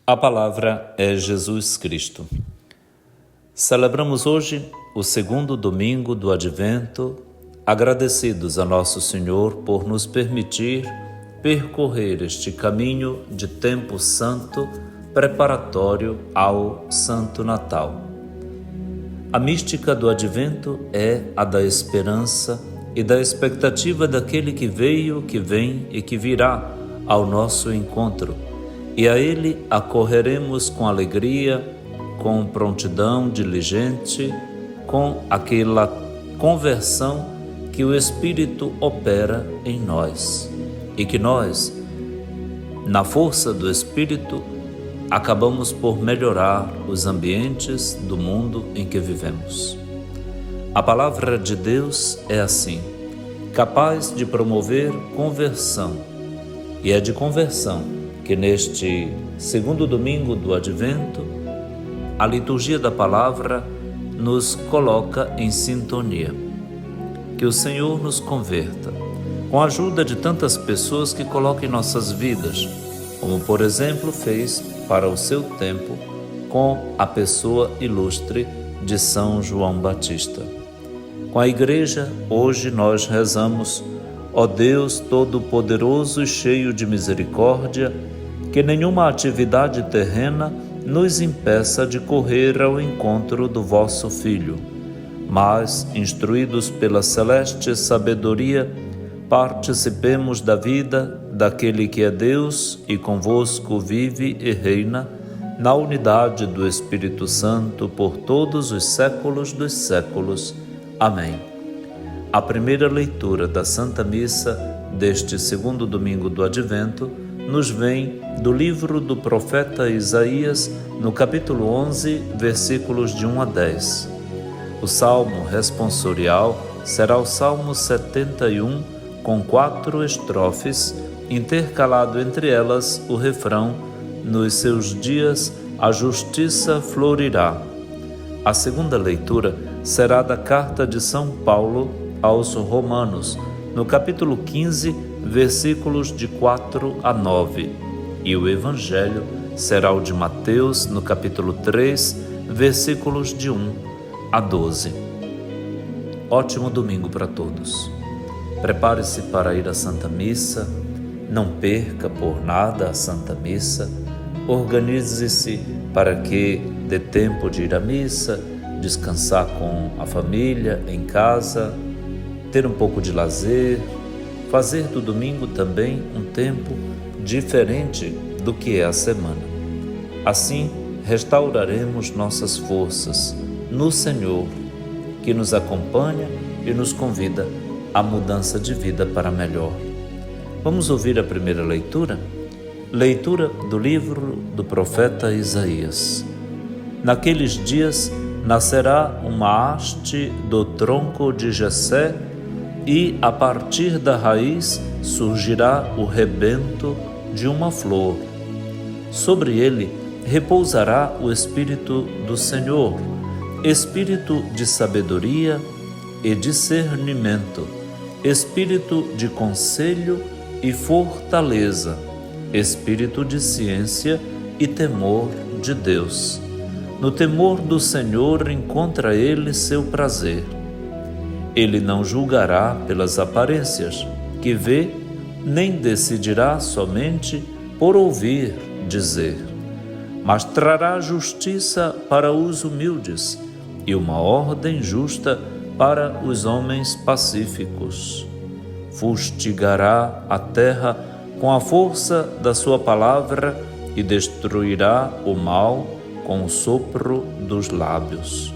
A palavra é Jesus Cristo. Celebramos hoje o segundo domingo do Advento, agradecidos a Nosso Senhor por nos permitir percorrer este caminho de tempo santo preparatório ao Santo Natal. A mística do Advento é a da esperança e da expectativa daquele que veio, que vem e que virá ao nosso encontro. E a Ele acorreremos com alegria, com prontidão diligente, com aquela conversão que o Espírito opera em nós. E que nós, na força do Espírito, acabamos por melhorar os ambientes do mundo em que vivemos. A palavra de Deus é assim, capaz de promover conversão. E é de conversão que neste segundo domingo do Advento, a liturgia da palavra nos coloca em sintonia. Que o Senhor nos converta, com a ajuda de tantas pessoas que coloca em nossas vidas, como por exemplo fez para o seu tempo com a pessoa ilustre de São João Batista. Com a Igreja, hoje nós rezamos: ó Deus Todo-Poderoso e cheio de misericórdia, que nenhuma atividade terrena nos impeça de correr ao encontro do vosso Filho, mas, instruídos pela celeste sabedoria, participemos da vida daquele que é Deus e convosco vive e reina, na unidade do Espírito Santo, por todos os séculos dos séculos. Amém. A primeira leitura da Santa Missa deste segundo domingo do Advento nos vem do livro do profeta Isaías, no capítulo 11, versículos de 1 a 10. O salmo responsorial será o Salmo 71, com 4 estrofes, intercalado entre elas o refrão: nos seus dias a justiça florirá. A segunda leitura será da carta de São Paulo aos Romanos, no capítulo 15, versículos de 4 a 9. E o Evangelho será o de Mateus, no capítulo 3, versículos de 1 a 12. Ótimo domingo para todos. Prepare-se para ir à Santa Missa, não perca por nada a Santa Missa, organize-se para que dê tempo de ir à missa, descansar com a família, em casa, ter um pouco de lazer, fazer do domingo também um tempo diferente do que é a semana. Assim, restauraremos nossas forças no Senhor, que nos acompanha e nos convida à mudança de vida para melhor. Vamos ouvir a primeira leitura? Leitura do livro do profeta Isaías. Naqueles dias nascerá uma haste do tronco de Jessé, e a partir da raiz surgirá o rebento de uma flor. Sobre ele repousará o Espírito do Senhor, Espírito de sabedoria e discernimento, Espírito de conselho e fortaleza, Espírito de ciência e temor de Deus. No temor do Senhor encontra ele seu prazer. Ele não julgará pelas aparências que vê, nem decidirá somente por ouvir dizer, mas trará justiça para os humildes e uma ordem justa para os homens pacíficos. Fustigará a terra com a força da sua palavra e destruirá o mal com o sopro dos lábios.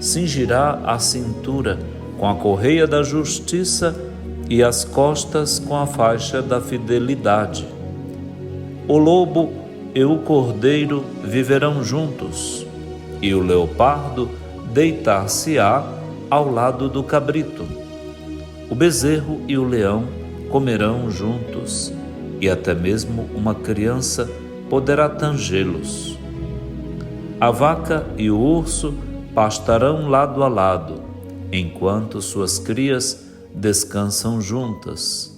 Cingirá a cintura com a correia da justiça e as costas com a faixa da fidelidade. O lobo e o cordeiro viverão juntos, e o leopardo deitar-se-á ao lado do cabrito. O bezerro e o leão comerão juntos, e até mesmo uma criança poderá tangê-los. A vaca e o urso pastarão lado a lado, enquanto suas crias descansam juntas.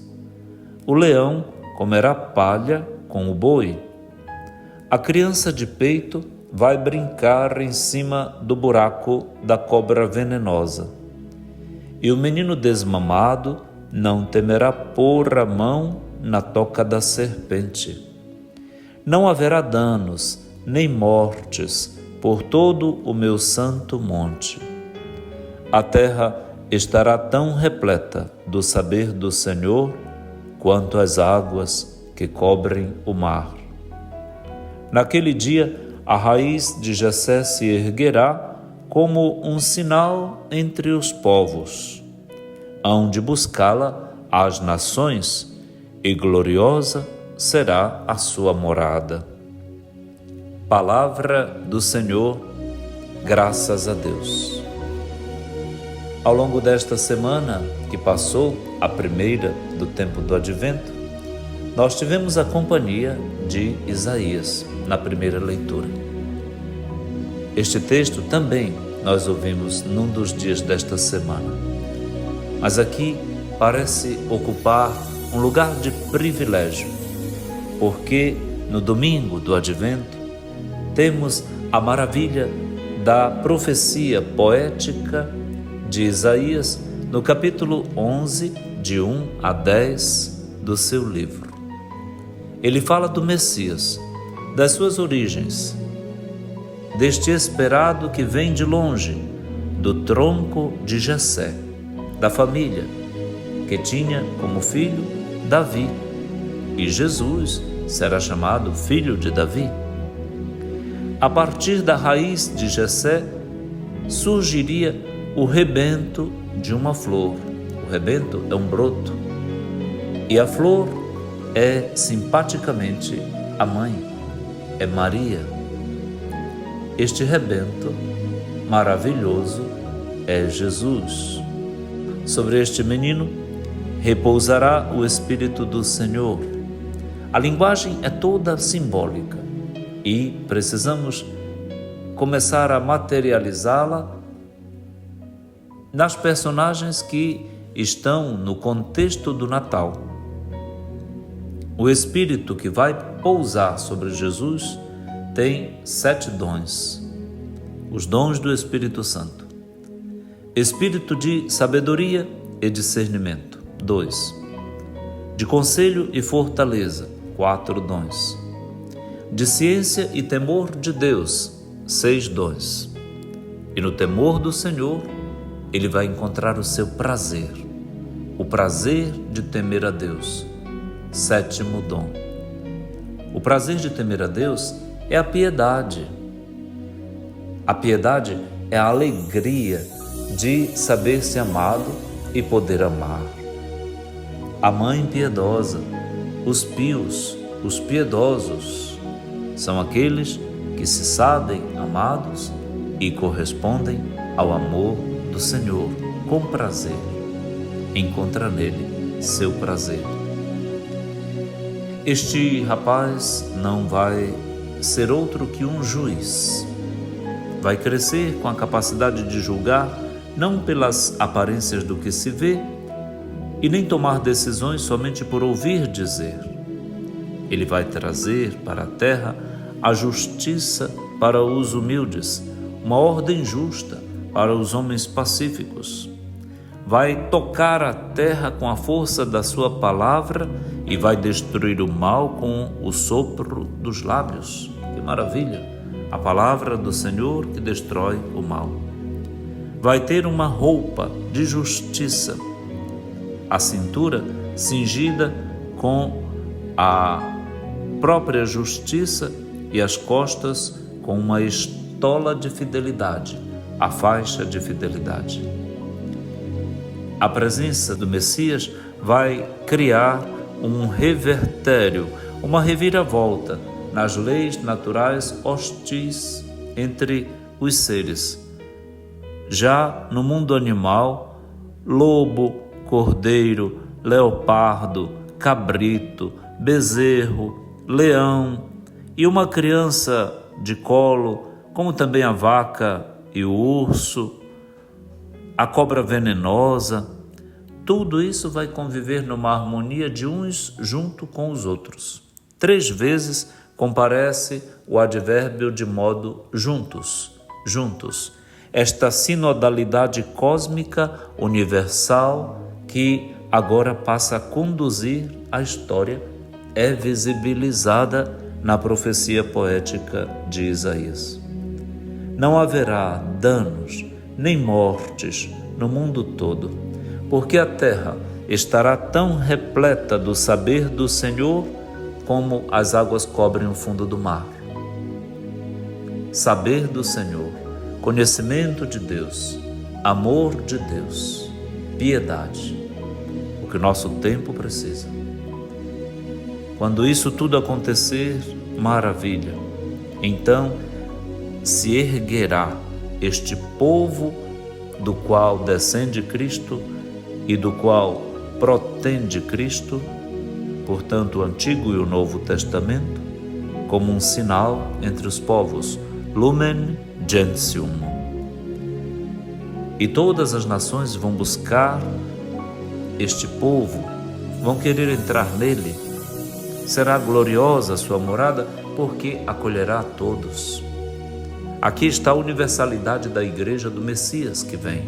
O leão comerá palha com o boi. A criança de peito vai brincar em cima do buraco da cobra venenosa. E o menino desmamado não temerá pôr a mão na toca da serpente. Não haverá danos nem mortes por todo o meu santo monte. A terra estará tão repleta do saber do Senhor quanto as águas que cobrem o mar. Naquele dia, a raiz de Jessé se erguerá como um sinal entre os povos. Hão de buscá-la as nações, e gloriosa será a sua morada. Palavra do Senhor, graças a Deus. Ao longo desta semana que passou, a primeira do tempo do Advento, nós tivemos a companhia de Isaías na primeira leitura. Este texto também nós ouvimos num dos dias desta semana, mas aqui parece ocupar um lugar de privilégio, porque no domingo do Advento temos a maravilha da profecia poética de Isaías no capítulo 11, de 1 a 10 do seu livro. Ele fala do Messias, das suas origens, deste esperado que vem de longe, do tronco de Jessé, da família, que tinha como filho Davi, e Jesus será chamado filho de Davi. A partir da raiz de Jessé surgiria o rebento de uma flor. O rebento é um broto, e a flor é simpaticamente a mãe, é Maria. Este rebento maravilhoso é Jesus. Sobre este menino repousará o Espírito do Senhor. A linguagem é toda simbólica e precisamos começar a materializá-la nas personagens que estão no contexto do Natal. O Espírito que vai pousar sobre Jesus tem 7 dons, os dons do Espírito Santo. Espírito de sabedoria e discernimento, 2. De conselho e fortaleza, 4 dons. De ciência e temor de Deus, 6 dons. E no temor do Senhor, ele vai encontrar o seu prazer, o prazer de temer a Deus, 7º dom. O prazer de temer a Deus é a piedade. A piedade é a alegria de saber-se amado e poder amar. A mãe piedosa, os pios, os piedosos, são aqueles que se sabem amados e correspondem ao amor do Senhor com prazer. Encontra nele seu prazer. Este rapaz não vai ser outro que um juiz. Vai crescer com a capacidade de julgar não pelas aparências do que se vê e nem tomar decisões somente por ouvir dizer. Ele vai trazer para a terra a justiça para os humildes, uma ordem justa para os homens pacíficos. Vai tocar a terra com a força da sua palavra e vai destruir o mal com o sopro dos lábios. Que maravilha! A palavra do Senhor que destrói o mal. Vai ter uma roupa de justiça, a cintura cingida com a própria justiça e as costas com uma estola de fidelidade, a faixa de fidelidade. A presença do Messias vai criar um revertério, uma reviravolta nas leis naturais hostis entre os seres. Já no mundo animal, lobo, cordeiro, leopardo, cabrito, bezerro, leão e uma criança de colo, como também a vaca e o urso, a cobra venenosa, tudo isso vai conviver numa harmonia de uns junto com os outros. 3 vezes comparece o advérbio de modo juntos, juntos. Esta sinodalidade cósmica universal que agora passa a conduzir a história é visibilizada na profecia poética de Isaías. Não haverá danos nem mortes no mundo todo, porque a terra estará tão repleta do saber do Senhor como as águas cobrem o fundo do mar. Saber do Senhor, conhecimento de Deus, amor de Deus, piedade, o que o nosso tempo precisa. Quando isso tudo acontecer, maravilha, então se erguerá este povo do qual descende Cristo e do qual protende Cristo, portanto o Antigo e o Novo Testamento, como um sinal entre os povos, Lumen Gentium. E todas as nações vão buscar este povo, vão querer entrar nele. Será gloriosa a sua morada, porque acolherá a todos. Aqui está a universalidade da Igreja do Messias que vem.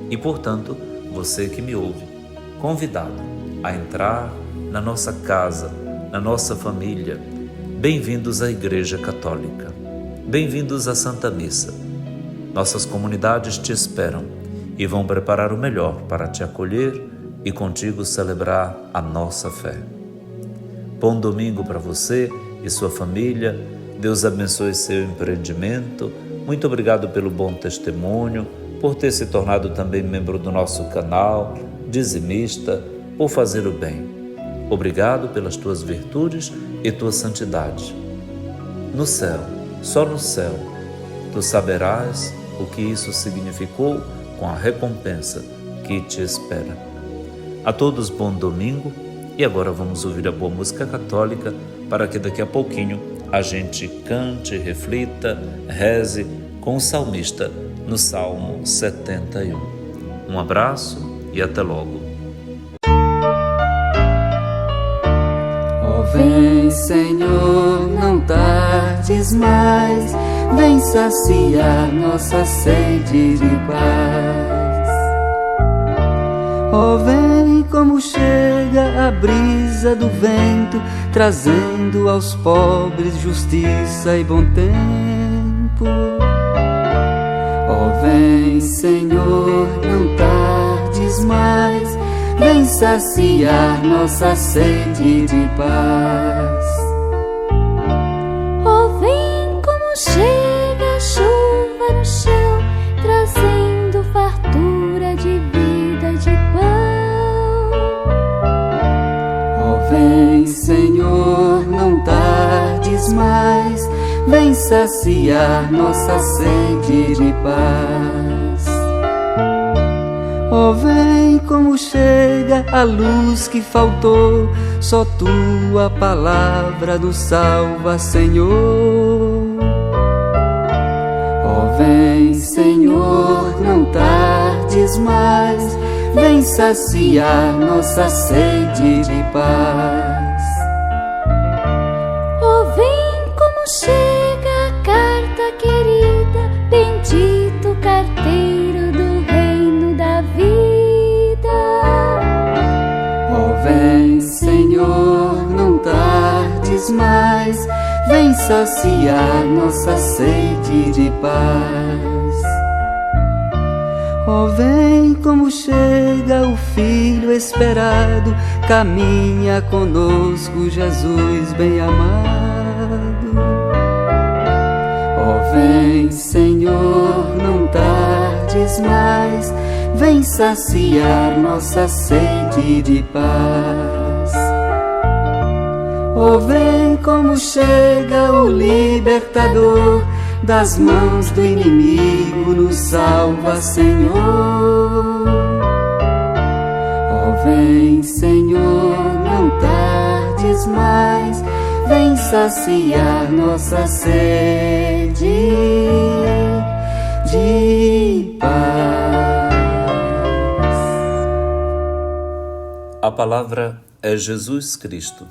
E, portanto, você que me ouve, convidado a entrar na nossa casa, na nossa família. Bem-vindos à Igreja Católica. Bem-vindos à Santa Missa. Nossas comunidades te esperam e vão preparar o melhor para te acolher e contigo celebrar a nossa fé. Bom domingo para você e sua família. Deus abençoe seu empreendimento. Muito obrigado pelo bom testemunho, por ter se tornado também membro do nosso canal, dizimista, por fazer o bem. Obrigado pelas tuas virtudes e tua santidade. No céu, só no céu, tu saberás o que isso significou com a recompensa que te espera. A todos bom domingo. E agora vamos ouvir a boa música católica para que daqui a pouquinho a gente cante, reflita, reze com o salmista no Salmo 71. Um abraço e até logo. Ó, vem, Senhor, não tardes mais, vem saciar nossa sede de paz. Ó, vem como chega a brisa do vento, trazendo aos pobres justiça e bom tempo. Ó, vem, Senhor, não tardes mais, vem saciar nossa sede de paz. Ó, vem como chega a chuva no chão, trazendo fartura de vida e de pão. Ó, vem, Senhor, não tardes mais, vem saciar nossa sede de paz. Ó, vem como chega a luz que faltou, só tua palavra nos salva, Senhor. Ó, vem, Senhor, não tardes mais, vem saciar nossa sede de paz. Ó, vem como chega a carta querida, bendito carteiro do reino da vida. Ó, vem, Senhor, não tardes mais, vem saciar nossa sede de paz. Ó, vem como chega o Filho esperado, caminha conosco, Jesus bem amado. Ó, vem, Senhor, não tardes mais, vem saciar nossa sede de paz. Ó, vem como chega o Libertador, das mãos do inimigo nos salva, Senhor. Ó, vem, Senhor, não tardes mais, vem saciar nossa sede de paz. A palavra é Jesus Cristo.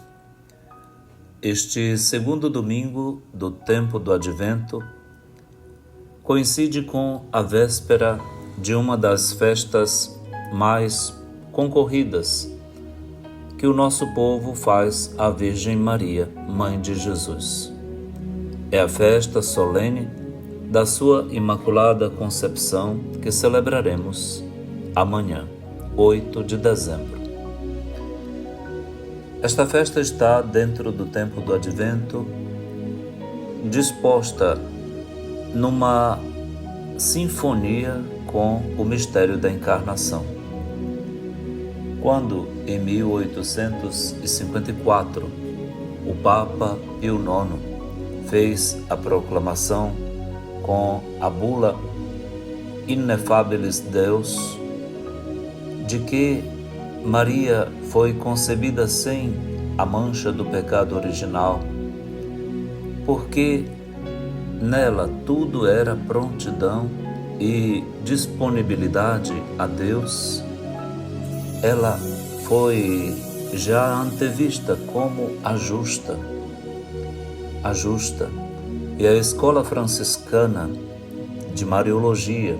Este segundo domingo do tempo do Advento coincide com a véspera de uma das festas mais concorridas que o nosso povo faz à Virgem Maria, Mãe de Jesus. É a festa solene da sua Imaculada Concepção que celebraremos amanhã, 8 de dezembro. Esta festa está dentro do tempo do Advento, disposta numa sinfonia com o mistério da Encarnação. Quando, em 1854, o Papa Pio IX fez a proclamação com a bula Ineffabilis Deus, de que Maria foi concebida sem a mancha do pecado original, porque nela tudo era prontidão e disponibilidade a Deus. Ela foi já antevista como a justa. E a escola franciscana de Mariologia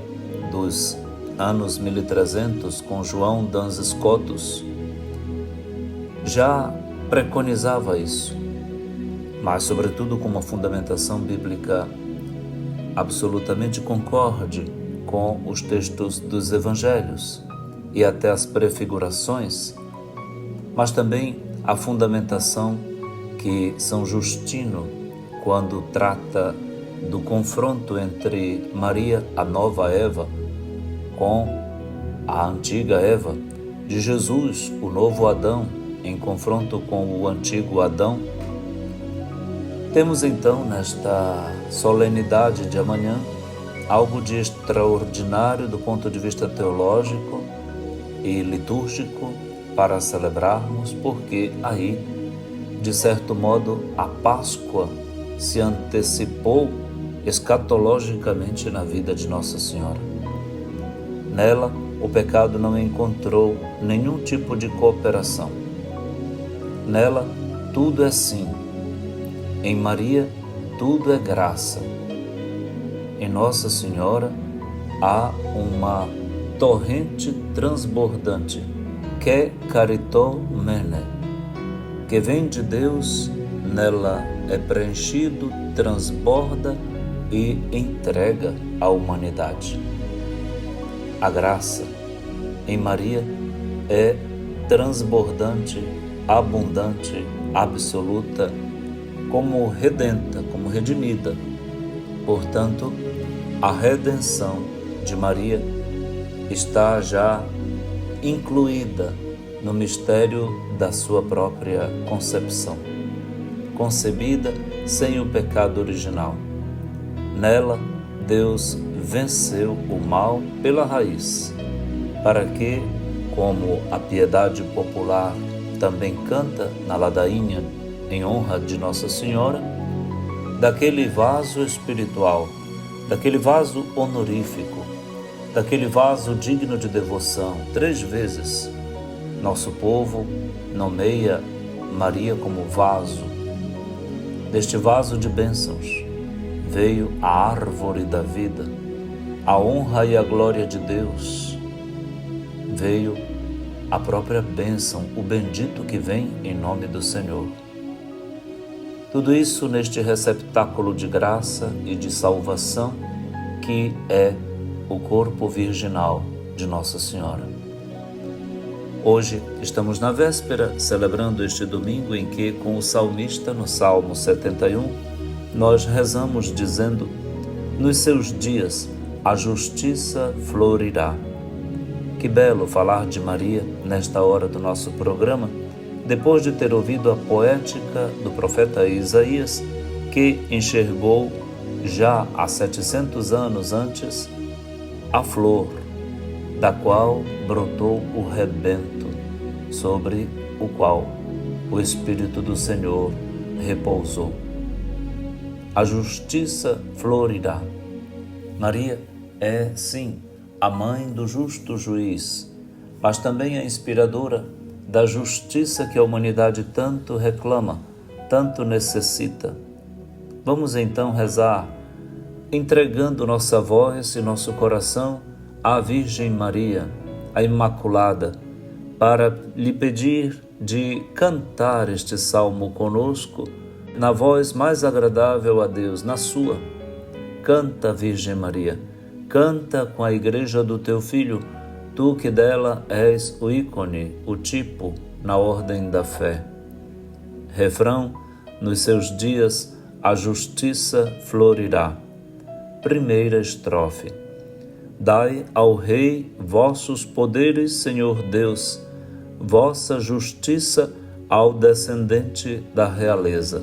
dos anos 1300, com João Duns Scotus, já preconizava isso, mas sobretudo com uma fundamentação bíblica absolutamente concorde com os textos dos evangelhos e até as prefigurações, mas também a fundamentação que São Justino, quando trata do confronto entre Maria, a nova Eva, com a antiga Eva, de Jesus, o novo Adão, em confronto com o antigo Adão. Temos então nesta solenidade de amanhã algo de extraordinário do ponto de vista teológico e litúrgico para celebrarmos, porque aí, de certo modo, a Páscoa se antecipou escatologicamente na vida de Nossa Senhora. Nela, o pecado não encontrou nenhum tipo de cooperação. Nela, tudo é sim. Em Maria, tudo é graça. Em Nossa Senhora, há uma torrente transbordante, que caritò mene, que vem de Deus, nela é preenchido, transborda e entrega à humanidade. A graça em Maria é transbordante, abundante, absoluta, como redenta, como redimida. Portanto, a redenção de Maria está já incluída no mistério da sua própria concepção, concebida sem o pecado original. Nela, Deus venceu o mal pela raiz, para que, como a piedade popular também canta na ladainha em honra de Nossa Senhora, daquele vaso espiritual, daquele vaso honorífico, daquele vaso digno de devoção, 3 vezes, nosso povo nomeia Maria como vaso. Deste vaso de bênçãos veio a árvore da vida, a honra e a glória de Deus. Veio a própria bênção, o bendito que vem em nome do Senhor. Tudo isso neste receptáculo de graça e de salvação que é o corpo virginal de Nossa Senhora. Hoje estamos na véspera, celebrando este domingo em que, com o salmista, no Salmo 71, nós rezamos dizendo: nos seus dias a justiça florirá. Que belo falar de Maria nesta hora do nosso programa, depois de ter ouvido a poética do profeta Isaías, que enxergou já há 700 anos antes a flor da qual brotou o rebento, sobre o qual o Espírito do Senhor repousou. A justiça florirá. Maria é, sim, a mãe do justo juiz, mas também a inspiradora da justiça que a humanidade tanto reclama, tanto necessita. Vamos então rezar, entregando nossa voz e nosso coração à Virgem Maria, a Imaculada, para lhe pedir de cantar este salmo conosco na voz mais agradável a Deus, na sua. Canta, Virgem Maria, canta com a Igreja do teu Filho, tu que dela és o ícone, o tipo, na ordem da fé. Refrão: nos seus dias a justiça florirá. Primeira estrofe: dai ao Rei vossos poderes, Senhor Deus, vossa justiça ao descendente da realeza.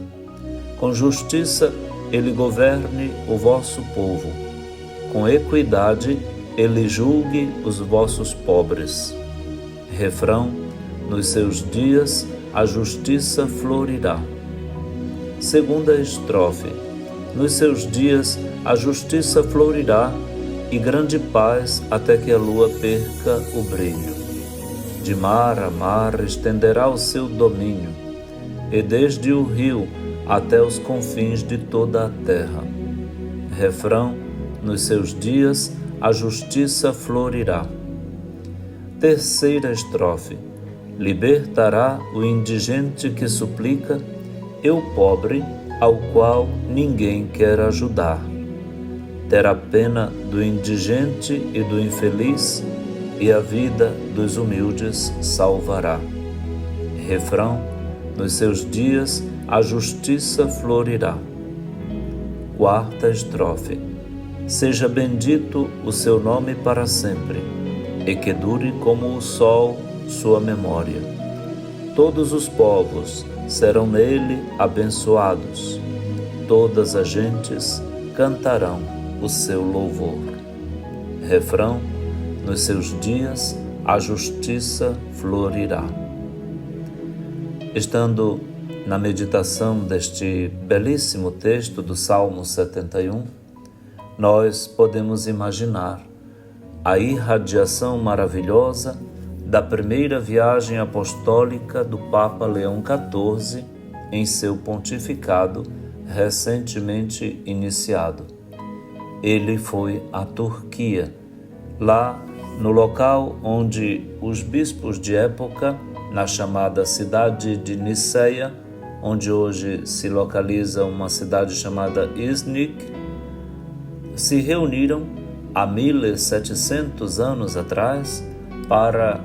Com justiça ele governe o vosso povo, com equidade ele julgue os vossos pobres. Refrão: nos seus dias a justiça florirá. Segunda estrofe: nos seus dias a justiça florirá e grande paz até que a lua perca o brilho. De mar a mar estenderá o seu domínio, e desde o rio até os confins de toda a terra. Refrão: nos seus dias a justiça florirá. Terceira estrofe: libertará o indigente que suplica e o pobre ao qual ninguém quer ajudar. Terá pena do indigente e do infeliz, e a vida dos humildes salvará. Refrão: nos seus dias a justiça florirá. Quarta estrofe: seja bendito o seu nome para sempre, e que dure como o sol sua memória. Todos os povos serão nele abençoados, todas as gentes cantarão o seu louvor. Refrão: nos seus dias a justiça florirá. Estando na meditação deste belíssimo texto do Salmo 71, nós podemos imaginar a irradiação maravilhosa da primeira viagem apostólica do Papa Leão XIV em seu pontificado recentemente iniciado. Ele foi à Turquia, lá no local onde os bispos de época, na chamada cidade de Niceia, onde hoje se localiza uma cidade chamada Iznik, se reuniram há 1700 anos atrás para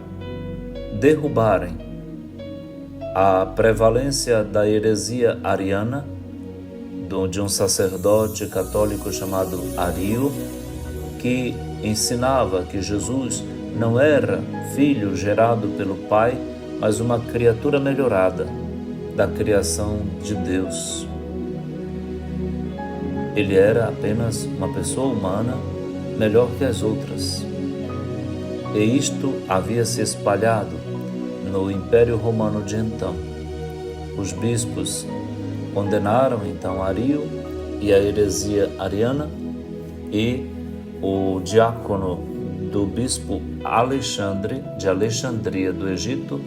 derrubarem a prevalência da heresia ariana de um sacerdote católico chamado Ario, que ensinava que Jesus não era filho gerado pelo Pai, mas uma criatura melhorada da criação de Deus. Ele era apenas uma pessoa humana melhor que as outras. E isto havia se espalhado no Império Romano de então. Os bispos condenaram então Ario e a heresia ariana, e o diácono do bispo Alexandre, de Alexandria do Egito,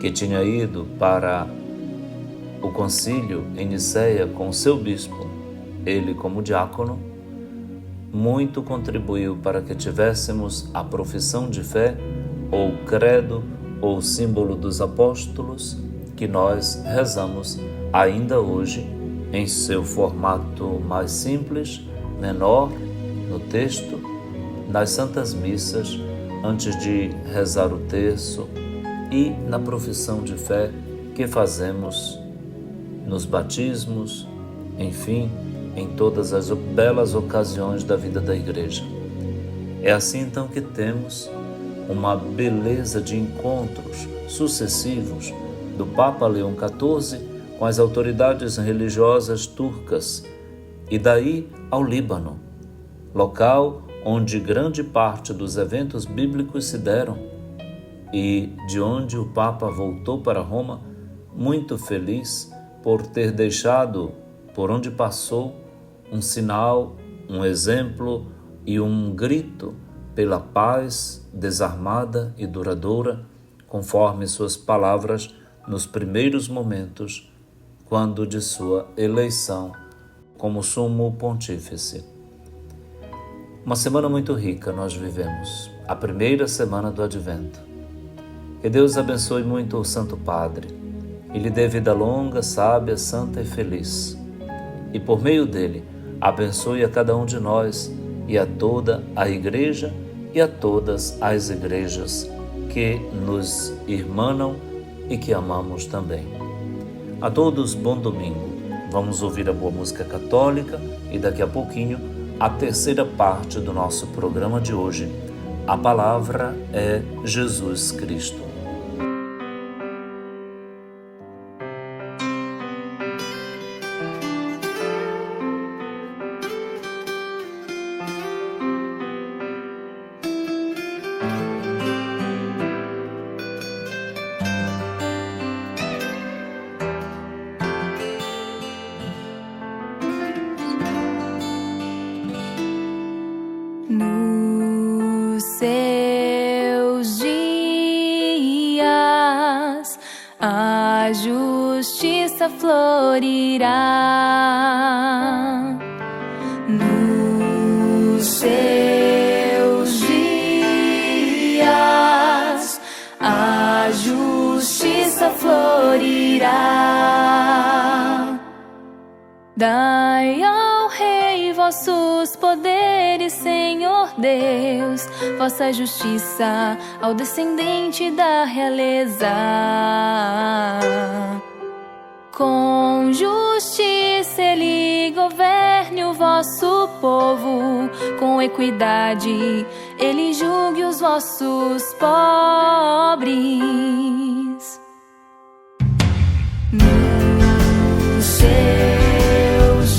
que tinha ido para o concílio em Niceia com seu bispo, ele como diácono, muito contribuiu para que tivéssemos a profissão de fé, ou credo, ou símbolo dos apóstolos, que nós rezamos ainda hoje em seu formato mais simples, menor, no texto, nas santas missas, antes de rezar o terço, e na profissão de fé que fazemos nos batismos, enfim, em todas as belas ocasiões da vida da Igreja. É assim então que temos uma beleza de encontros sucessivos do Papa Leão XIV com as autoridades religiosas turcas, e daí ao Líbano, local onde grande parte dos eventos bíblicos se deram, e de onde o Papa voltou para Roma muito feliz por ter deixado, por onde passou, um sinal, um exemplo e um grito pela paz desarmada e duradoura, conforme suas palavras nos primeiros momentos, quando de sua eleição como sumo pontífice. Uma semana muito rica nós vivemos, a primeira semana do Advento. Que Deus abençoe muito o Santo Padre e lhe dê vida longa, sábia, santa e feliz. E por meio dele, abençoe a cada um de nós e a toda a Igreja e a todas as igrejas que nos irmanam e que amamos também. A todos, bom domingo. Vamos ouvir a boa música católica e daqui a pouquinho a terceira parte do nosso programa de hoje. A palavra é Jesus Cristo. Nos seus dias a justiça florirá. Nos seus dias a justiça florirá. Dai ao Rei vossos poderes, Senhor Deus, vossa justiça ao descendente da realeza. Com justiça ele governe o vosso povo, com equidade ele julgue os vossos pobres. Nos seus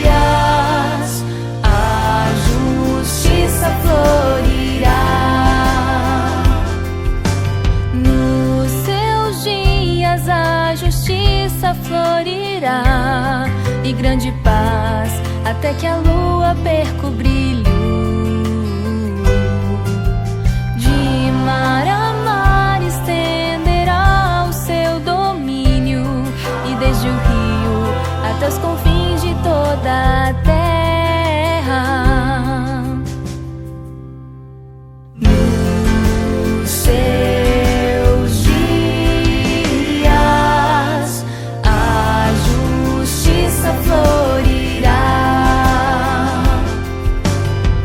dias a justiça florirá. Nos seus dias a justiça florirá, e grande paz até que a lua perca o brilho. De mar a mar estenderá o seu domínio, e desde o rio até os confins de toda a terra. Nos seus dias a justiça florirá,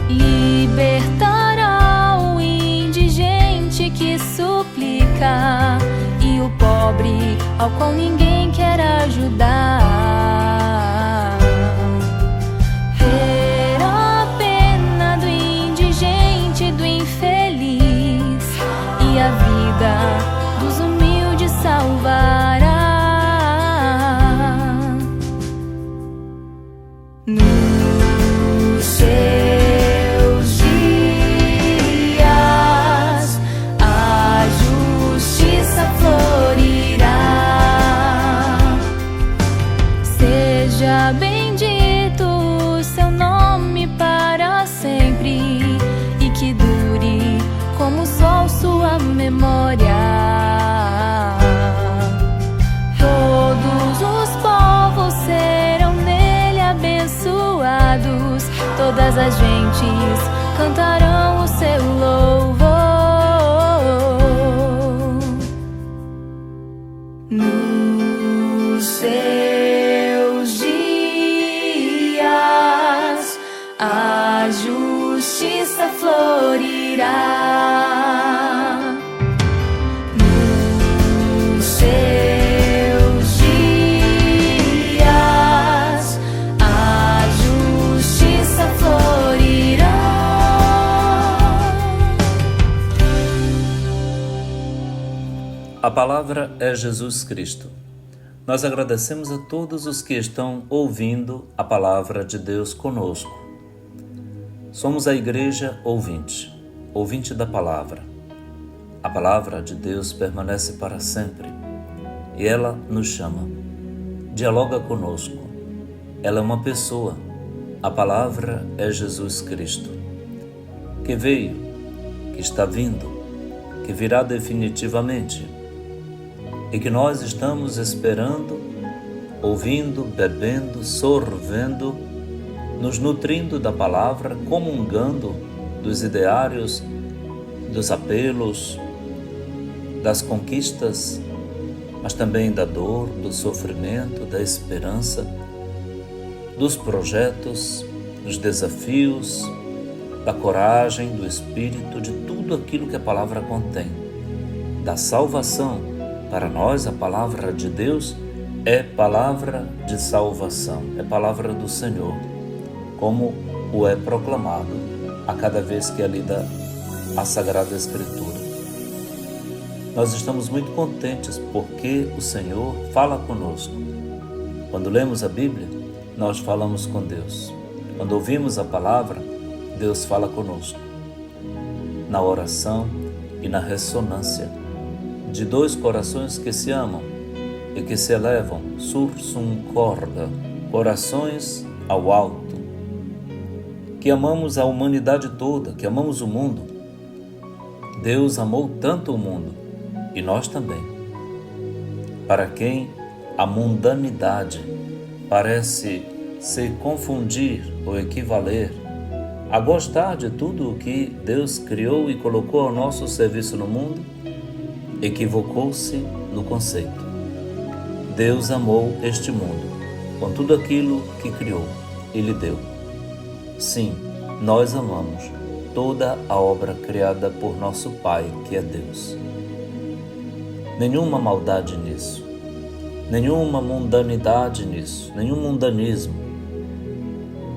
libertará o indigente que suplica e o pobre ao qual ninguém quer ajudar. Terá pena do indigente, do infeliz, e a vida dos humildes salvará. Nos seus dias a justiça florirá. Seja bendito o seu nome para sempre, e que dure como o sol sua memória. Todos os povos serão nele abençoados, todas as gentes cantarão o seu louvor. Nos seus dias a justiça florirá. Nos seus dias a justiça florirá. A palavra é Jesus Cristo. Nós agradecemos a todos os que estão ouvindo a palavra de Deus conosco. Somos a Igreja ouvinte, ouvinte da palavra. A palavra de Deus permanece para sempre e ela nos chama, dialoga conosco. Ela é uma pessoa. A palavra é Jesus Cristo, que veio, que está vindo, que virá definitivamente. e que nós estamos esperando, ouvindo, bebendo, sorvendo, nos nutrindo da palavra, comungando dos ideários, dos apelos, das conquistas, mas também da dor, do sofrimento, da esperança, dos projetos, dos desafios, da coragem, do espírito, de tudo aquilo que a palavra contém. Da salvação. Para nós, a palavra de Deus é palavra de salvação, é palavra do Senhor, como o é proclamado a cada vez que é lida a Sagrada Escritura. Nós estamos muito contentes porque o Senhor fala conosco. Quando lemos a Bíblia, nós falamos com Deus. Quando ouvimos a palavra, Deus fala conosco. Na oração e na ressonância de dois corações que se amam e que se elevam sursum corda, corações ao alto, que amamos a humanidade toda, que amamos o mundo. Deus amou tanto o mundo, e nós também. Para quem a mundanidade parece se confundir ou equivaler a gostar de tudo o que Deus criou e colocou ao nosso serviço no mundo, equivocou-se no conceito. Deus amou este mundo com tudo aquilo que criou e lhe deu. Sim, nós amamos toda a obra criada por nosso Pai, que é Deus. Nenhuma maldade nisso, nenhuma mundanidade nisso, nenhum mundanismo.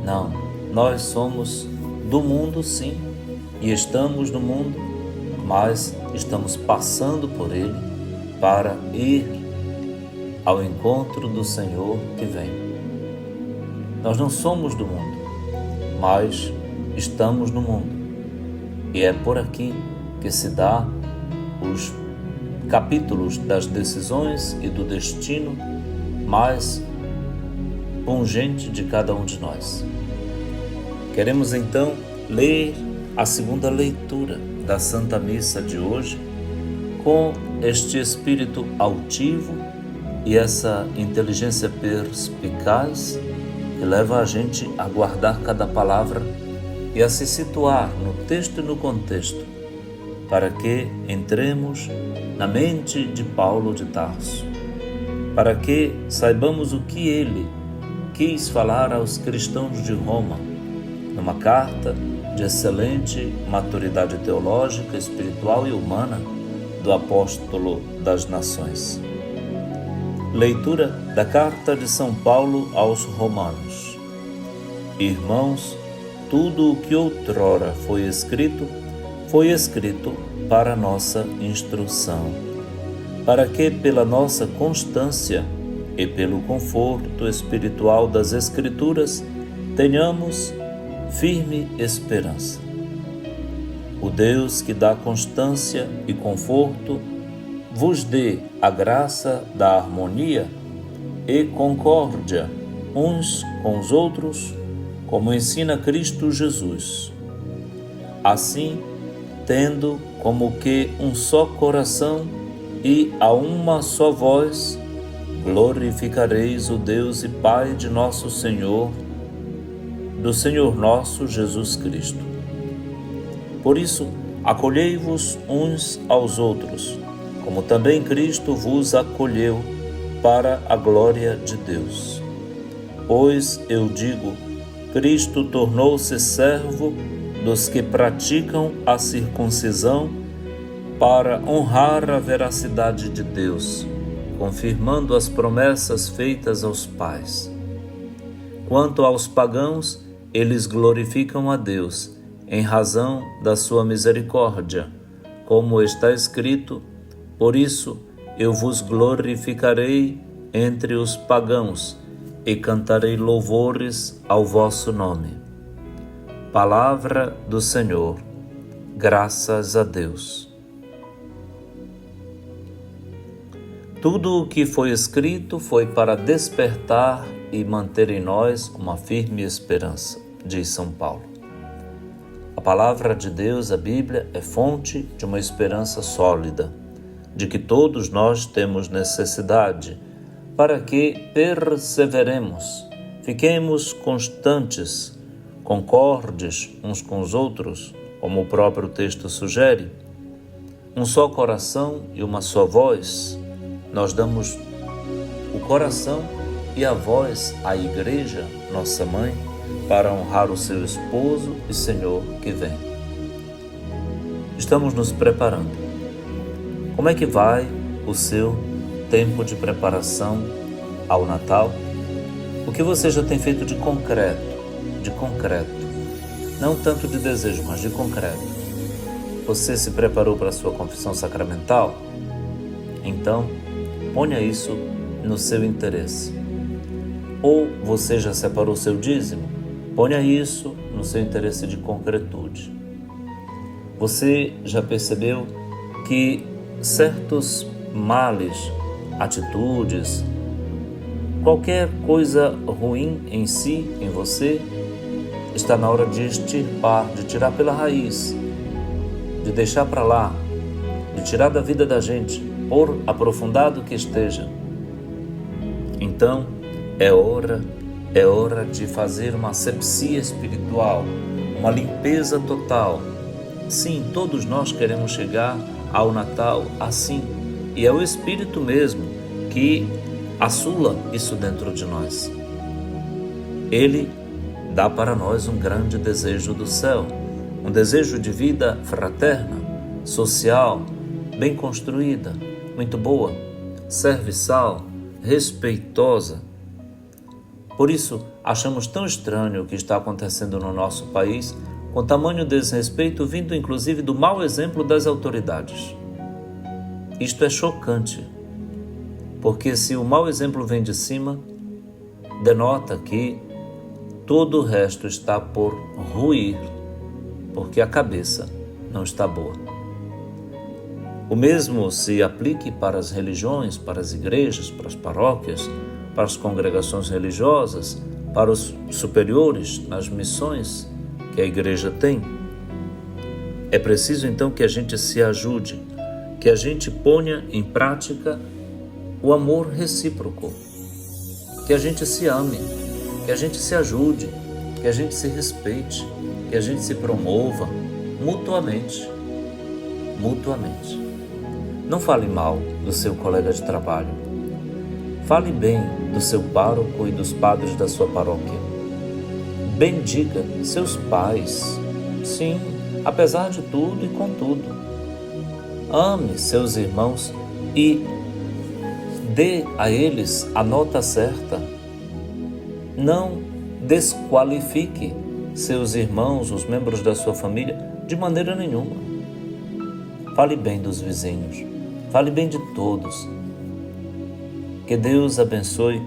Não, nós somos do mundo, sim, e estamos no mundo, mas estamos passando por ele para ir ao encontro do Senhor que vem. Nós não somos do mundo, mas estamos no mundo. E é por aqui que se dá os capítulos das decisões e do destino mais pungente de cada um de nós. Queremos então ler a segunda leitura da Santa Missa de hoje com este espírito altivo e essa inteligência perspicaz que leva a gente a guardar cada palavra e a se situar no texto e no contexto, para que entremos na mente de Paulo de Tarso, para que saibamos o que ele quis falar aos cristãos de Roma, numa carta de excelente maturidade teológica, espiritual e humana do apóstolo das nações. Leitura da carta de São Paulo aos Romanos. Irmãos, tudo o que outrora foi escrito para nossa instrução, para que pela nossa constância e pelo conforto espiritual das Escrituras tenhamos firme esperança. O Deus que dá constância e conforto vos dê a graça da harmonia e concórdia uns com os outros, como ensina Cristo Jesus. Assim, tendo como que um só coração e a uma só voz, glorificareis o Deus e Pai de nosso Senhor, do Senhor nosso Jesus Cristo. Por isso, acolhei-vos uns aos outros, como também Cristo vos acolheu para a glória de Deus. Pois eu digo, Cristo tornou-se servo dos que praticam a circuncisão para honrar a veracidade de Deus, confirmando as promessas feitas aos pais. Quanto aos pagãos, eles glorificam a Deus em razão da sua misericórdia, como está escrito: por isso eu vos glorificarei entre os pagãos e cantarei louvores ao vosso nome. Palavra do Senhor. Graças a Deus. Tudo o que foi escrito foi para despertar e manter em nós uma firme esperança, diz São Paulo. A palavra de Deus, a Bíblia, é fonte de uma esperança sólida, de que todos nós temos necessidade, para que perseveremos, fiquemos constantes, concordes uns com os outros, como o próprio texto sugere. Um só coração e uma só voz. Nós damos o coração e a voz à Igreja, nossa mãe, para honrar o seu esposo e Senhor que vem. Estamos nos preparando. Como é que vai o seu tempo de preparação ao Natal? O que você já tem feito de concreto? Não tanto de desejo, mas de concreto. Você se preparou para a sua confissão sacramental? Então, ponha isso no seu interesse. Ou você já separou seu dízimo? Ponha isso no seu interesse de concretude. Você já percebeu que certos males, atitudes, qualquer coisa ruim em si, em você, está na hora de extirpar, de tirar pela raiz, de deixar para lá, de tirar da vida da gente, por aprofundado que esteja. Então, é hora de fazer uma asepsia espiritual, uma limpeza total. Sim, todos nós queremos chegar ao Natal assim, e é o Espírito mesmo que assula isso dentro de nós. Ele dá para nós um grande desejo do céu, um desejo de vida fraterna, social, bem construída, muito boa, serviçal, respeitosa. Por isso, achamos tão estranho o que está acontecendo no nosso país, com tamanho desrespeito vindo inclusive do mau exemplo das autoridades. Isto é chocante, porque se o mau exemplo vem de cima, denota que todo o resto está por ruir, porque a cabeça não está boa. O mesmo se aplique para as religiões, para as igrejas, para as paróquias, para as congregações religiosas, para os superiores nas missões que a igreja tem. É preciso então que a gente se ajude, que a gente ponha em prática o amor recíproco, que a gente se ame, que a gente se ajude, que a gente se respeite, que a gente se promova mutuamente. Não fale mal do seu colega de trabalho. Fale bem do seu pároco e dos padres da sua paróquia. Bendiga seus pais, sim, apesar de tudo e contudo. Ame seus irmãos e dê a eles a nota certa. Não desqualifique seus irmãos, os membros da sua família, de maneira nenhuma. Fale bem dos vizinhos, fale bem de todos. Que Deus abençoe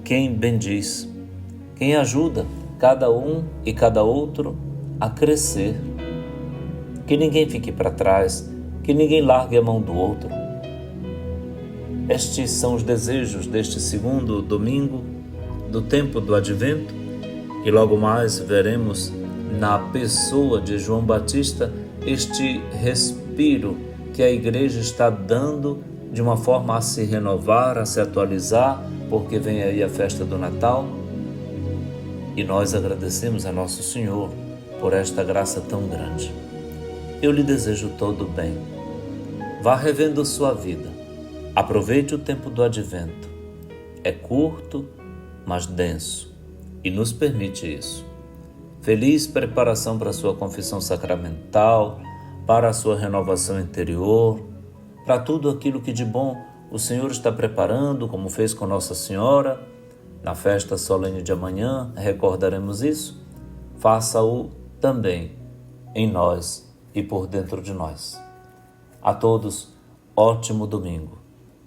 quem bendiz, quem ajuda cada um e cada outro a crescer. Que ninguém fique para trás, que ninguém largue a mão do outro. Estes são os desejos deste segundo domingo do tempo do Advento, e logo mais veremos na pessoa de João Batista este respiro que a Igreja está dando de uma forma a se renovar, a se atualizar, porque vem aí a festa do Natal. E nós agradecemos a Nosso Senhor por esta graça tão grande. Eu lhe desejo todo o bem. Vá revendo sua vida. Aproveite o tempo do Advento. É curto, mas denso, e nos permite isso. Feliz preparação para a sua confissão sacramental, para a sua renovação interior, para tudo aquilo que de bom o Senhor está preparando, como fez com Nossa Senhora. Na festa solene de amanhã, recordaremos isso. Faça-o também em nós e por dentro de nós. A todos, ótimo domingo,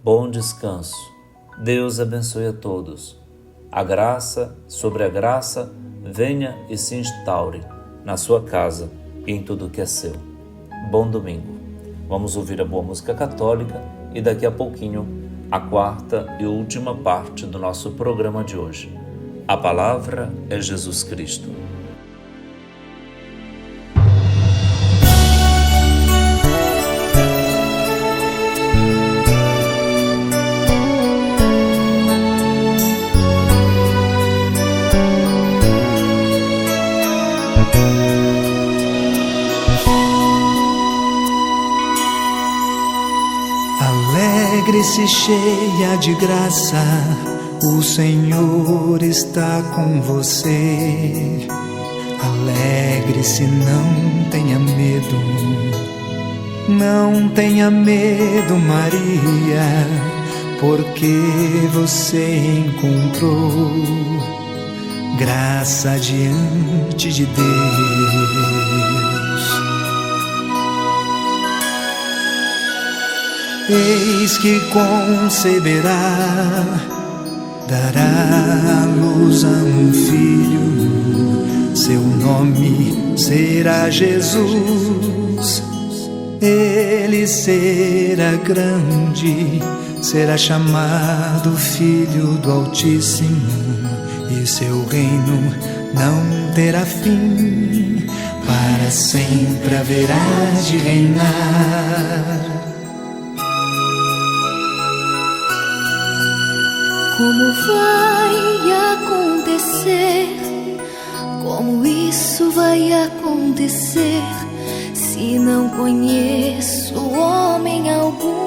bom descanso. Deus abençoe a todos. A graça sobre a graça venha e se instaure na sua casa e em tudo que é seu. Bom domingo. Vamos ouvir a boa música católica e daqui a pouquinho a quarta e última parte do nosso programa de hoje. A palavra é Jesus Cristo. Alegre-se, cheia de graça, o Senhor está com você. Alegre-se, não tenha medo, não tenha medo, Maria, porque você encontrou graça diante de Deus. Eis que conceberá, dará à luz a um filho, seu nome será Jesus. Ele será grande, será chamado Filho do Altíssimo, e seu reino não terá fim, para sempre haverá de reinar. Como vai acontecer? Como isso vai acontecer? Se não conheço homem algum.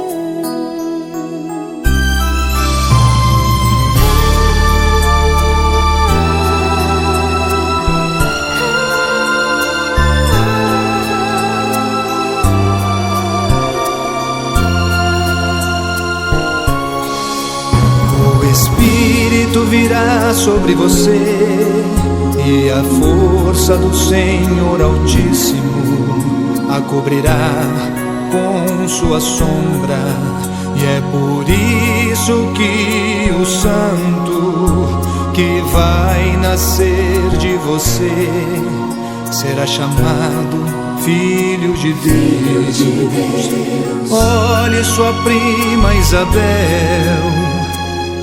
O Espírito virá sobre você, e a força do Senhor Altíssimo a cobrirá com sua sombra. E é por isso que o santo que vai nascer de você será chamado Filho de Deus. Olhe sua prima Isabel,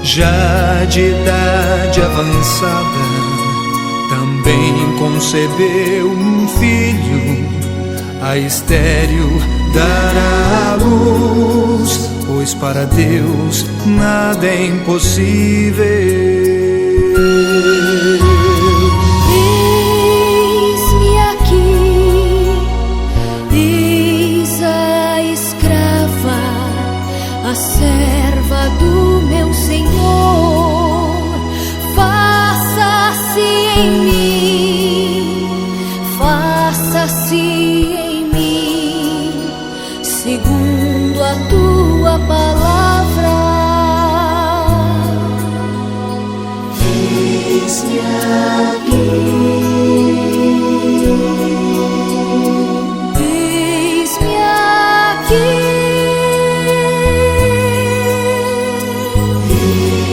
já de idade avançada, também concebeu um filho. A estéril dará à luz, pois para Deus nada é impossível. Eis-me aqui, eis a escrava, a serva do meu Senhor. Faça-se em mim, faça-se segundo a tua palavra. Eis-me aqui, eis-me aqui,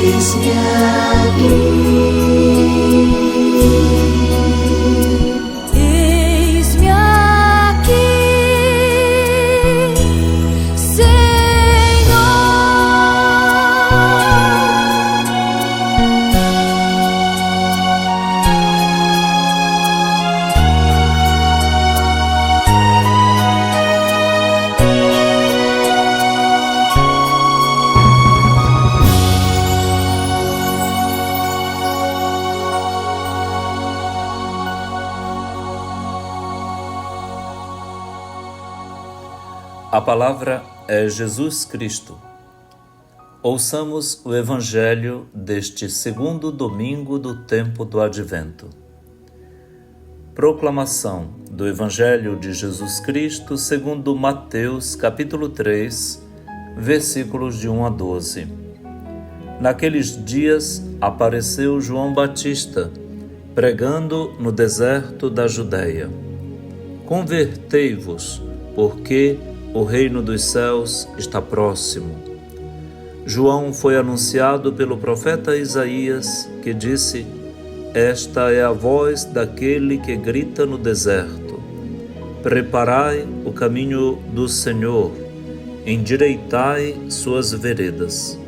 eis-me aqui. A palavra é Jesus Cristo. Ouçamos o Evangelho deste segundo domingo do tempo do Advento. Proclamação do Evangelho de Jesus Cristo segundo Mateus, capítulo 3, versículos de 1 a 12. Naqueles dias apareceu João Batista, pregando no deserto da Judeia: Convertei-vos, porque o reino dos céus está próximo. João foi anunciado pelo profeta Isaías, que disse: Esta é a voz daquele que grita no deserto: Preparai o caminho do Senhor, endireitai suas veredas.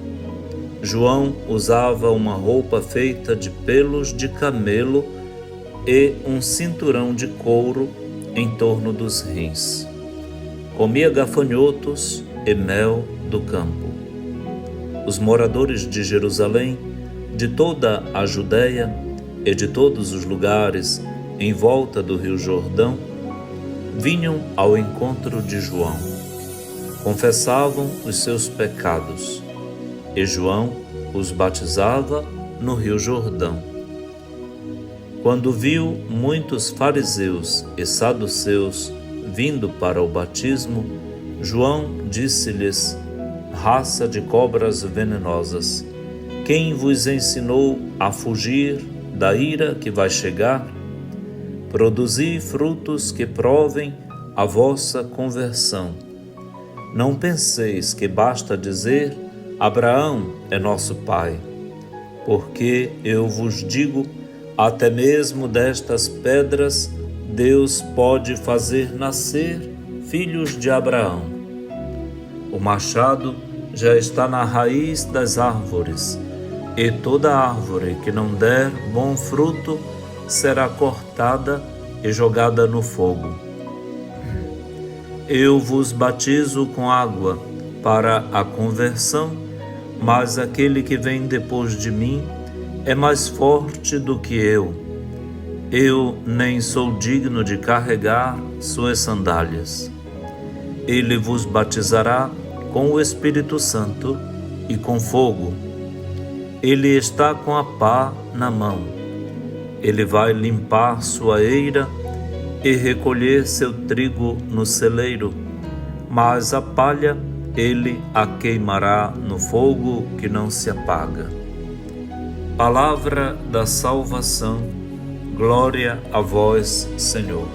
João usava uma roupa feita de pelos de camelo e um cinturão de couro em torno dos rins. Comia gafanhotos e mel do campo. Os moradores de Jerusalém, de toda a Judéia e de todos os lugares em volta do rio Jordão, vinham ao encontro de João. confessavam os seus pecados, e João os batizava no Rio Jordão. Quando viu muitos fariseus e saduceus vindo para o batismo, João disse-lhes: raça de cobras venenosas, quem vos ensinou a fugir da ira que vai chegar? Produzi frutos que provem a vossa conversão. Não penseis que basta dizer: Abraão é nosso pai, porque eu vos digo, até mesmo destas pedras Deus pode fazer nascer filhos de Abraão. O machado já está na raiz das árvores, e toda árvore que não der bom fruto será cortada e jogada no fogo. Eu vos batizo com água para a conversão, mas aquele que vem depois de mim é mais forte do que eu. Eu nem sou digno de carregar suas sandálias. Ele vos batizará com o Espírito Santo e com fogo. Ele está com a pá na mão. Ele vai limpar sua eira e recolher seu trigo no celeiro, mas a palha ele a queimará no fogo que não se apaga. Palavra da salvação, glória a vós, Senhor.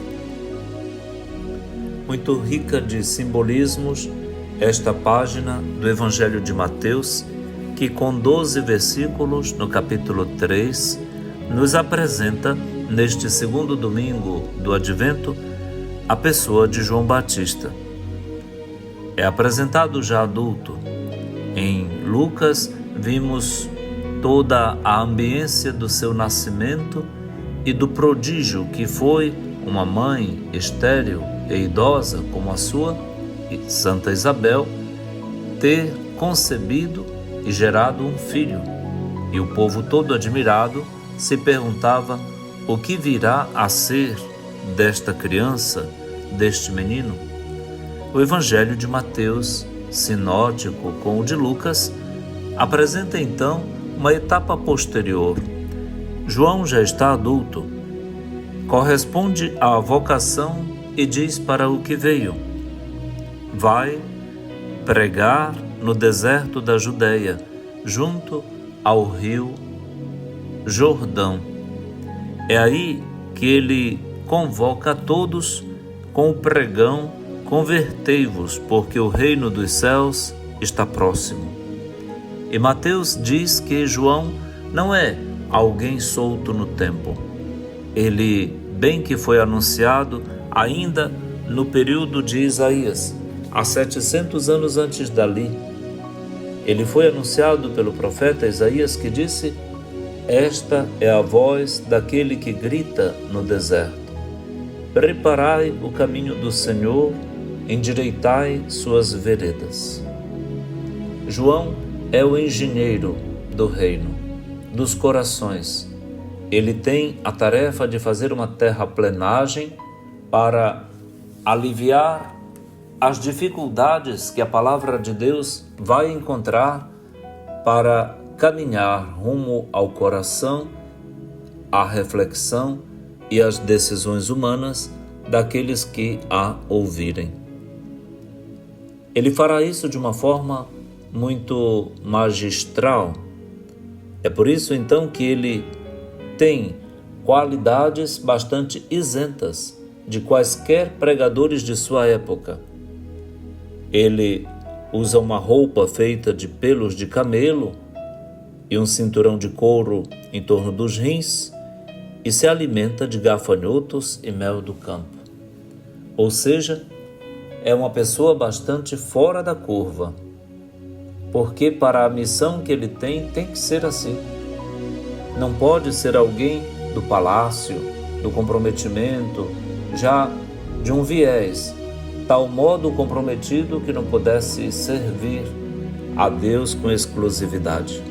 Muito rica de simbolismos, esta página do Evangelho de Mateus, que com 12 versículos no capítulo 3, nos apresenta, neste segundo domingo do Advento, a pessoa de João Batista. É apresentado já adulto. Em Lucas, vimos toda a ambiência do seu nascimento e do prodígio que foi uma mãe estéril e idosa como a sua, Santa Isabel, ter concebido e gerado um filho. E o povo todo admirado se perguntava o que virá a ser desta criança, deste menino. O Evangelho de Mateus, sinótico com o de Lucas, apresenta então uma etapa posterior. João já está adulto, corresponde à vocação e diz para o que veio: vai pregar no deserto da Judeia, junto ao rio Jordão. É aí que ele convoca a todos com o pregão: convertei-vos, porque o reino dos céus está próximo. E Mateus diz que João não é alguém solto no tempo. Ele bem que foi anunciado ainda no período de Isaías, há 700 anos antes dali. Ele foi anunciado pelo profeta Isaías, que disse: esta é a voz daquele que grita no deserto: preparai o caminho do Senhor, endireitai suas veredas. João é o engenheiro do reino, dos corações. Ele tem a tarefa de fazer uma terraplenagem para aliviar as dificuldades que a palavra de Deus vai encontrar para caminhar rumo ao coração, à reflexão e às decisões humanas daqueles que a ouvirem. Ele fará isso de uma forma muito magistral. É por isso então que ele tem qualidades bastante isentas de quaisquer pregadores de sua época. Ele usa uma roupa feita de pelos de camelo e um cinturão de couro em torno dos rins e se alimenta de gafanhotos e mel do campo. Ou seja, é uma pessoa bastante fora da curva, porque para a missão que ele tem que ser assim. Não pode ser alguém do palácio, do comprometimento, já de um viés, tal modo comprometido que não pudesse servir a Deus com exclusividade.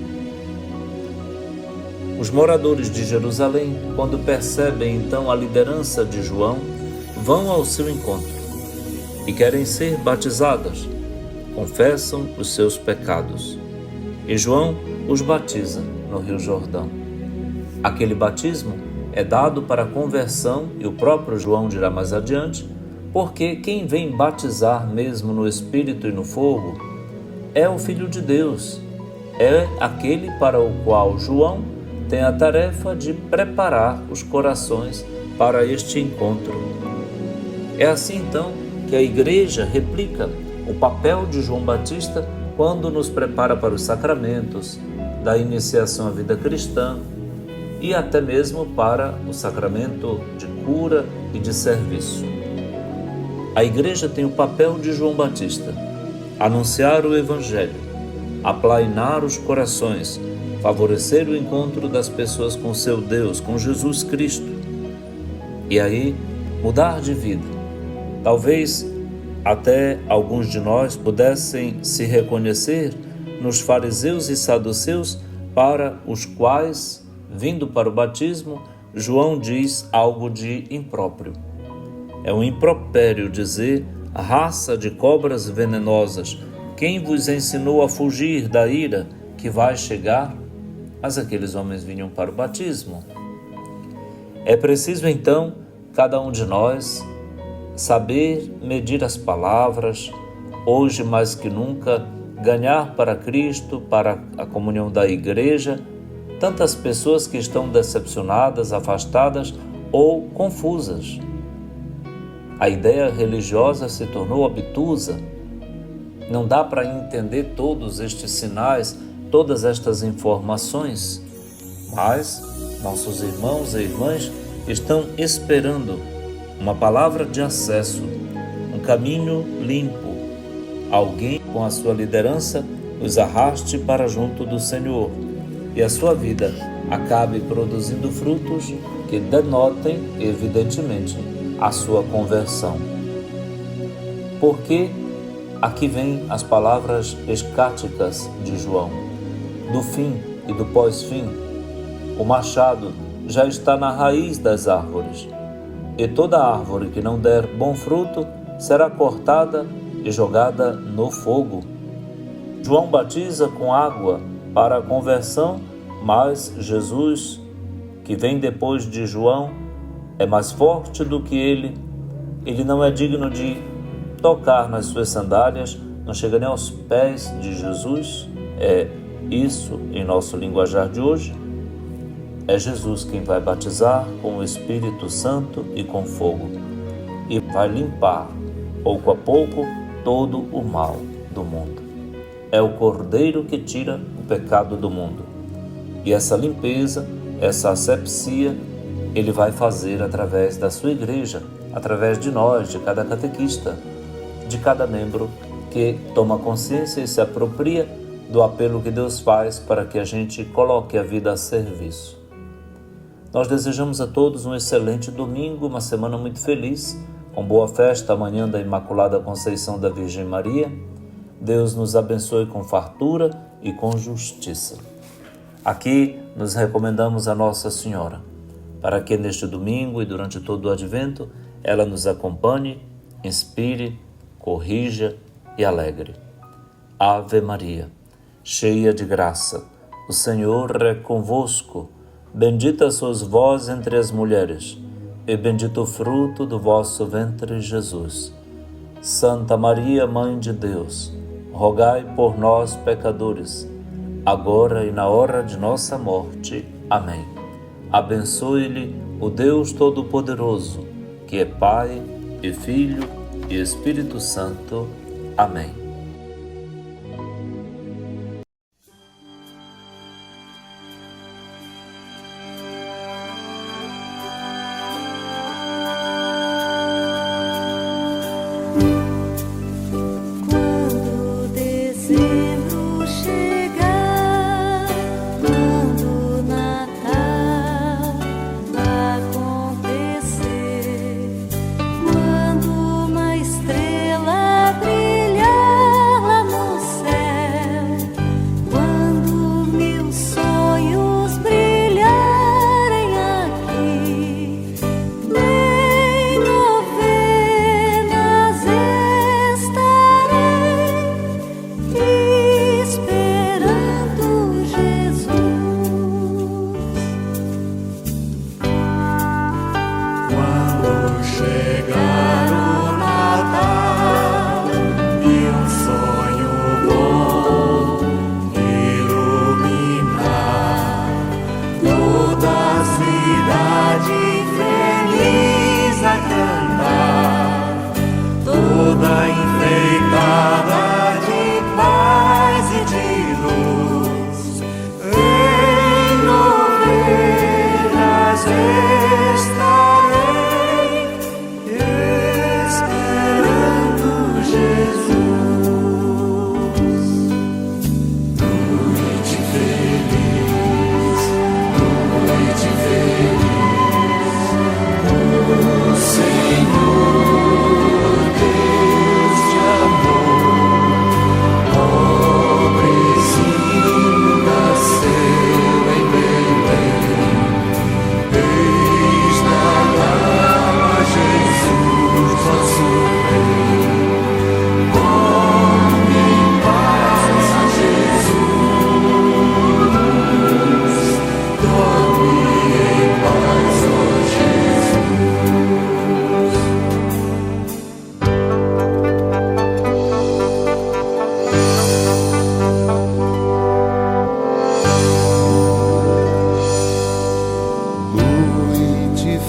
Os moradores de Jerusalém, quando percebem então a liderança de João, vão ao seu encontro e querem ser batizadas, confessam os seus pecados. E João os batiza no Rio Jordão. Aquele batismo é dado para a conversão, e o próprio João dirá mais adiante, porque quem vem batizar mesmo no Espírito e no fogo é o Filho de Deus, é aquele para o qual João tem a tarefa de preparar os corações para este encontro. É assim então que a Igreja replica o papel de João Batista quando nos prepara para os sacramentos, da iniciação à vida cristã e até mesmo para o sacramento de cura e de serviço. A Igreja tem o papel de João Batista: anunciar o Evangelho, aplainar os corações, favorecer o encontro das pessoas com seu Deus, com Jesus Cristo. E aí, mudar de vida. Talvez até alguns de nós pudessem se reconhecer nos fariseus e saduceus, para os quais, vindo para o batismo, João diz algo de impróprio. É um impropério dizer: raça de cobras venenosas, quem vos ensinou a fugir da ira que vai chegar? Mas aqueles homens vinham para o batismo. É preciso então, cada um de nós, saber medir as palavras, hoje mais que nunca, ganhar para Cristo, para a comunhão da Igreja, tantas pessoas que estão decepcionadas, afastadas ou confusas. A ideia religiosa se tornou obtusa. Não dá para entender todos estes sinais, todas estas informações, mas nossos irmãos e irmãs estão esperando uma palavra de acesso, um caminho limpo, alguém com a sua liderança os arraste para junto do Senhor e a sua vida acabe produzindo frutos que denotem, evidentemente, a sua conversão. Porque aqui vem as palavras escáticas de João: do fim e do pós-fim, o machado já está na raiz das árvores, e toda árvore que não der bom fruto será cortada e jogada no fogo. João batiza com água para a conversão, mas Jesus, que vem depois de João, é mais forte do que ele. Ele não é digno de tocar nas suas sandálias, não chega nem aos pés de Jesus. É isso em nosso linguajar de hoje. É Jesus quem vai batizar com o Espírito Santo e com fogo, e vai limpar, pouco a pouco, todo o mal do mundo. É o Cordeiro que tira o pecado do mundo. E essa limpeza, essa asepsia, ele vai fazer através da sua igreja, através de nós, de cada catequista, de cada membro que toma consciência e se apropria do apelo que Deus faz para que a gente coloque a vida a serviço. Nós desejamos a todos um excelente domingo, uma semana muito feliz, com boa festa amanhã da Imaculada Conceição da Virgem Maria. Deus nos abençoe com fartura e com justiça. Aqui nos recomendamos a Nossa Senhora, para que neste domingo e durante todo o Advento ela nos acompanhe, inspire, corrija e alegre. Ave Maria, cheia de graça, o Senhor é convosco. Bendita sois vós entre as mulheres, e bendito o fruto do vosso ventre, Jesus. Santa Maria, Mãe de Deus, rogai por nós, pecadores, agora e na hora de nossa morte. Amém. Abençoe-lhe o Deus Todo-Poderoso, que é Pai e Filho e Espírito Santo. Amém. Quando uma estrela brilhar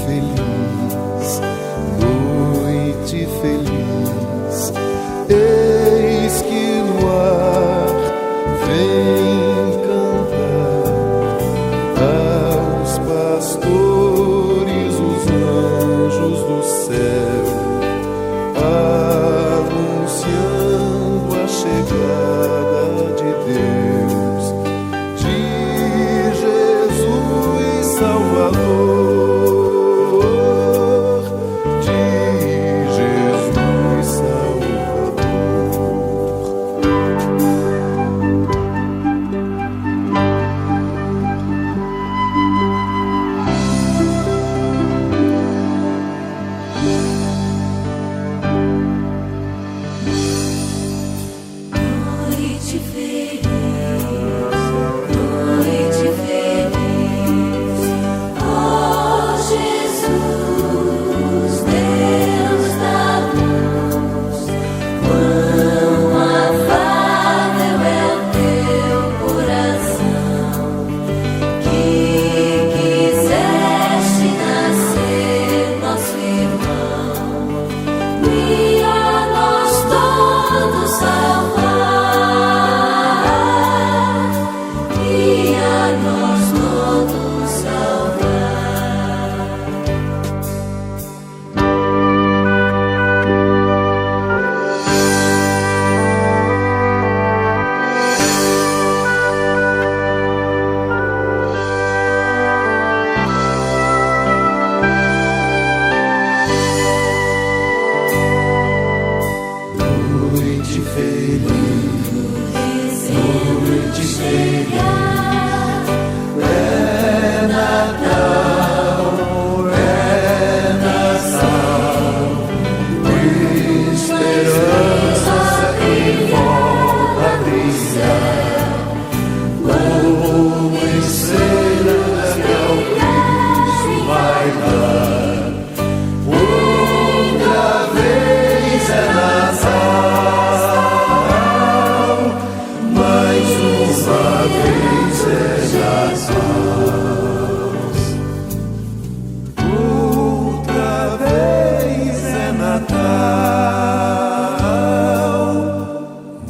feliz, noite feliz. Eis que no ar vem cantar aos pastores os anjos do céu, anunciando a chegada de Deus, de Jesus Salvador.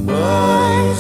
Mais